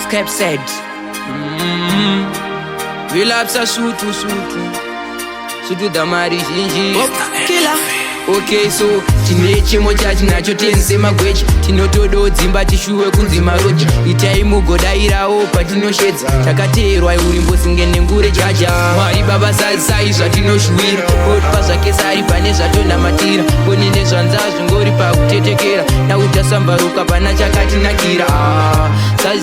Escape said Vilapsa sutu damari zhinji Killer Okay, so tine chimo chatinacho tense magwechi tinotodo dzimba tishuwe kunzi maroja itai mugodairawo patinoshedza takateerwa urimbo singenengure jaja Mwari baba sai zvatinoshuvira otpa zvake sari pane zvatondamatira koni nezvanzazvo ngori pakutetekera nautasambaruka pana chakatinakira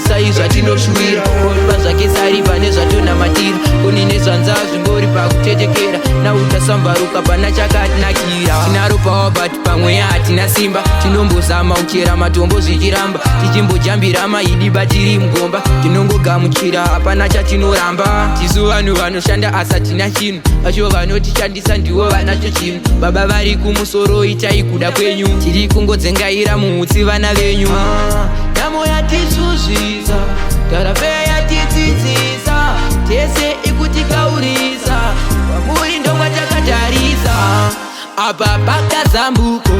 sai zvatinoshuvira otpa zvake sari pane zvatondamatira koni nezvanzazvo ngori pakutetekera nautasambaruka pana chakatinakira tinaro power but pamwe hatina simba tinombozama uchera matombo zvichiramba tichimbojambira maidi batiri mugomba tinongogamuchira hapana chatinoramba tisu vanhu vanoshanda asatina chinhu vacho vanotishandisa ndivo vanacho chinhu baba vari kumusoro itai kuda kwenyu tiri kungodzengaira muhutsi vana venyu nhamo yatisuzvisa tarape yatidzidzisa tese ikutikaurisa kwamuri ndomwatakatarisa apa pakazambuko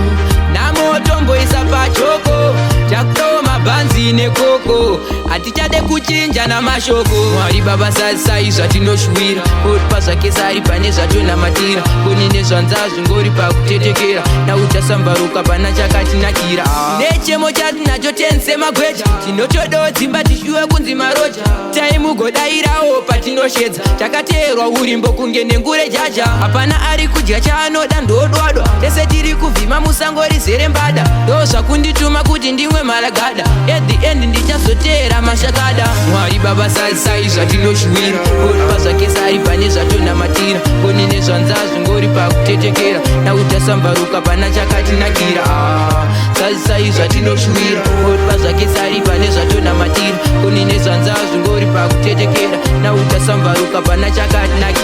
namotomboisa pachoko takutowa mabhanzi nekoko hatichade kuchinja namashoko Mwari baba sai zvatinoshuvira otpa zvake sari pane zvatondamatira koni nezvanzazvo ngori pakutetekera nautasambaruka pana chakatinakira nechemo chatinacho tense magweja tinotodo dzimba tishuwe kunzi maroja taimugodairawo patinoshedza takateerwa urimbo kunge nengure jaja hapana ari kudya chaanoda ndodwadwa tese tiri kuvhima musango rizere mbada ndo zvakundituma kuti ndimwe maragada at the end ndichazoteera mashakada Mwari baba sai zvatinoshuvira otpa zvake sari pane zvatondamatira koni nezvanzazvo ngori pakutetekera nautasambaruka pana chakatinakira sai zvatinoshuvira otpa zvake sari pane zvatondamatira koni nezvanzazvo ngori pakutetekera nautasambaruka pana chakatinakira